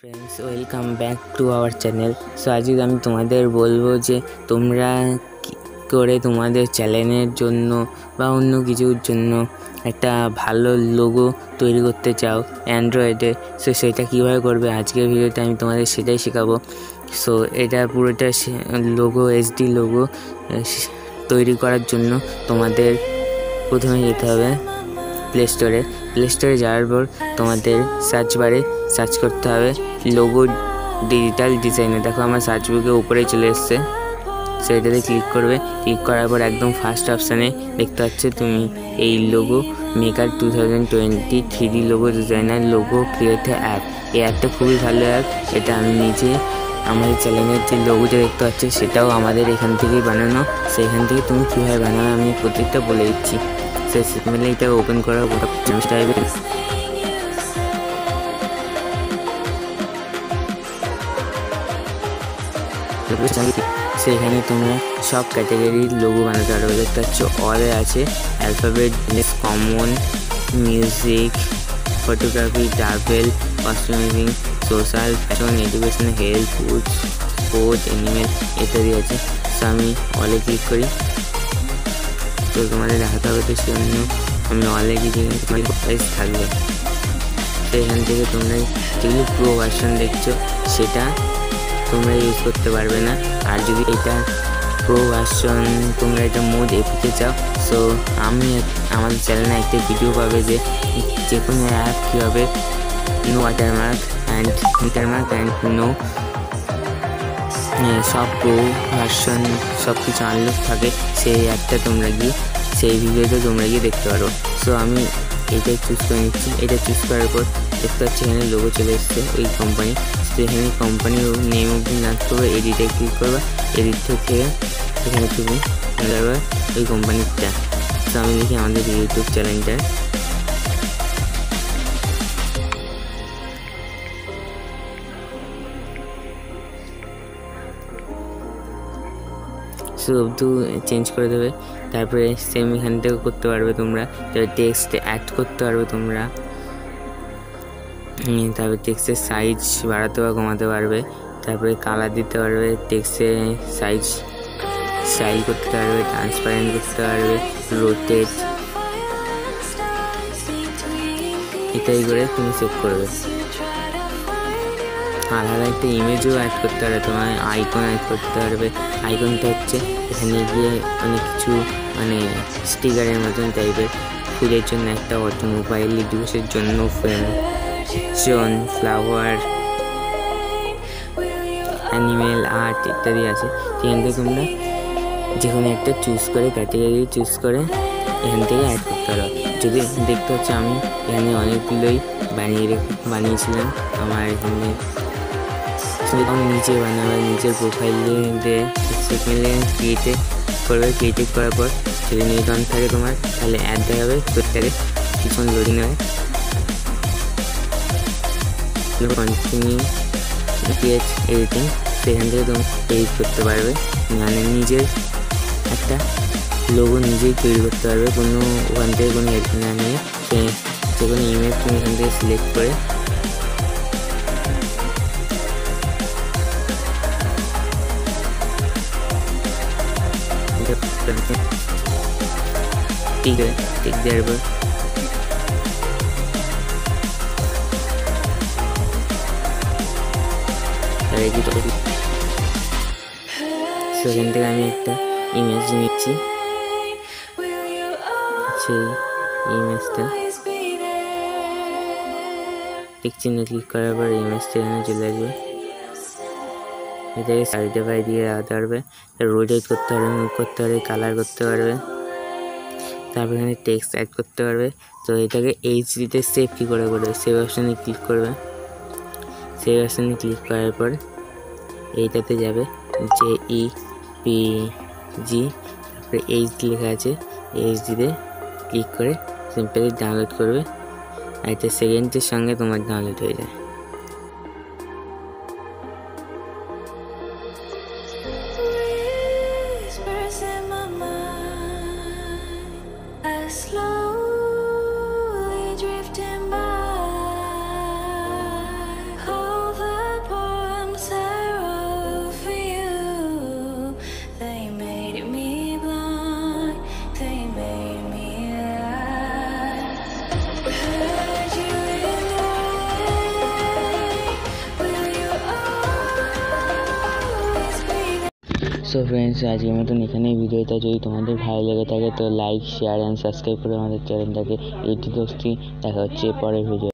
Friends welcome back to our channel. So आज আমি তোমাদের বলবো যে তোমরা কি করে তোমাদের চ্যানেলের জন্য বা অন্য কিছুর জন্য একটা ভালো লোগো তৈরি করতে চাও অ্যান্ড্রয়েডে। সো সেটা কীভাবে করবে আজকের ভিডিওতে আমি তোমাদের সেটাই শেখাবো। সো এটা পুরোটা লোগো এইচডি লোগো তৈরি করার জন্য তোমাদের প্রথমে যেতে হবে প্লে স্টোরে যাওয়ার পর তোমাদের সার্চ বারে সার্চ করতে হবে লোগো ডিজিটাল ডিজাইনে। দেখো আমার সার্চ বুকে উপরে চলে এসছে, সেইটাতে ক্লিক করবে। ক্লিক করার পর একদম ফার্স্ট অপশানে দেখতে পাচ্ছ তুমি এই logo maker 2020 3D logo designer logo creator app. এই অ্যাপটা খুবই ভালো অ্যাপ। এটা আমি নিজে আমাদের চ্যানেলের যে লোগোটা দেখতে পাচ্ছ সেটাও আমাদের এখান থেকেই বানানো। সেখান থেকে তুমি কীভাবে বানাবে আমি প্রত্যেকটা বলে দিচ্ছি। সিম্পলি এটা ওপেন করা ওটা টাইপের সেখানে তোমরা সব ক্যাটাগরির লোগো বানাতে পারবে। দেখতে পাচ্ছ অলে আছে alphabet, common, music, photography, travel, costuming, social, fashion, education, health, food, sports, animal ইত্যাদি আছে। সো আমি অলে ক্লিক করি। তো তোমাদের দেখাতে হবে, তো সেজন্য আমি অলে গিয়ে তোমার প্রাইস থাকবে সেখান থেকে তোমরা যেগুলো প্রো ভার্সন দেখছো সেটা তোমরা ইউজ করতে পারবে না। আর যদি এটা প্রো ভার্সন তোমরা এটা মোড এপিতে চাও, সো আমি আমাদের চ্যানেলে একটা ভিডিও পাবে যে কোনো অ্যাপ কীভাবে নো ওয়াটারমার্ক অ্যান্ড নো সব প্রো ভার্সন সব কিছু আনলক থাকে সেই অ্যাপটা তোমরা গিয়ে সেই ভিডিওতে তোমরা গিয়ে দেখতে পারো। সো আমি এইটাই চুজ করে নিচ্ছি। এটা চুজ করার পর দেখতে পাচ্ছি এখানে লোগো চলে এসছে ওই কোম্পানি। তো এখানে কোম্পানির নেম অবধি না করবে, এডিটে ক্লিক করবে। এডিট থেকে এখানে তুমি যাবে ওই কোম্পানিরটা। তো আমি দেখি আমাদের ইউটিউব চ্যানেলটা শুধু চেঞ্জ করে দেবে। তারপরে সেম এখান থেকে করতে পারবে তোমরা। তারপরে টেক্সট অ্যাড করতে পারবে তোমরা। তারপরে টেক্সটের সাইজ বাড়াতে বা কমাতে পারবে। তারপরে কালার দিতে পারবে, টেক্সটের সাইজ স্টাইল করতে পারবে, ট্রান্সপারেন্ট করতে পারবে, রোটেট ইত্যাদি করে তুমি সেভ করবে। আলাদা একটা ইমেজও অ্যাড করতে পারবে, তোমার আইকন অ্যাড করতে পারবে। আইকনটা হচ্ছে এখানে গিয়ে অনেক কিছু মানে স্টিকারের মতন টাইপের, ফুলের জন্য একটা, অটোমোবাইল, এডুকেশনের জন্য ফ্যাশন, ফ্লাওয়ার, অ্যানিমেল, আর্ট ইত্যাদি আছে। সেখান থেকে তোমরা যে কোনো একটা চুজ করে ক্যাটাগরি চুজ করে এখান থেকে অ্যাড করতে পারো। যদি দেখতে হচ্ছে আমি এখানে অনেকগুলোই বানিয়েছিলাম আমার এখানে নিচে বানাবে, নিজের প্রোফাইলে দিয়ে সেখানে ক্রিয়েটিভ করার পর যদি নেট অন থাকে তোমার তাহলে অ্যাড দেখাবে, প্রত্যেকে কিছুক্ষণ লোডিং নেবে। কন্টিনিউ ক্রিয়েট এডিটিং, সেখান থেকে তুমি এডিট করতে পারবে, মানে নিজের একটা লোগো নিজেই তৈরি করতে পারবে কোনো ওখান থেকে কোনো হেল্প না নিয়ে। যে কোনো ইমেজ তুমি এখান থেকে সিলেক্ট করে ঠিক দেওয়ার পর সেখান থেকে আমি একটা ইমেজ নিচ্ছি। সেই ইমেজটা টিক চিহ্ন ক্লিক করার পর ইমেজটা এখানে চলে আসবে। এটাকে সাইডে বাই দিয়ে রাখতে পারবে, রোটেট করতে পারবে, মুভ করতে পারবে, কালার করতে পারবে। তারপর এখানে টেক্সট অ্যাড করতে পারবে। তো এটাকে এইচডিতে সেভ কী করে করবে, সেভ অপশানে ক্লিক করবে। সেভ অপশানে ক্লিক করার পর এইটাতে যাবে JPG, তারপরে এইচডি লেখা আছে, এইচডিতে ক্লিক করে সিম্পলি ডাউনলোড করবে। আর এটা সেকেন্ডের সঙ্গে তোমার ডাউনলোড হয়ে যায়। In my mind, I slow so friends, আজকের মতন এখানেই ভিডিওটা। যদি তোমাদের ভালো লেগে থাকে তো লাইক, শেয়ার অ্যান্ড সাবস্ক্রাইব করে আমাদের চ্যানেলটাকে এটি দোস্তি। দেখা হচ্ছে পরের ভিডিও।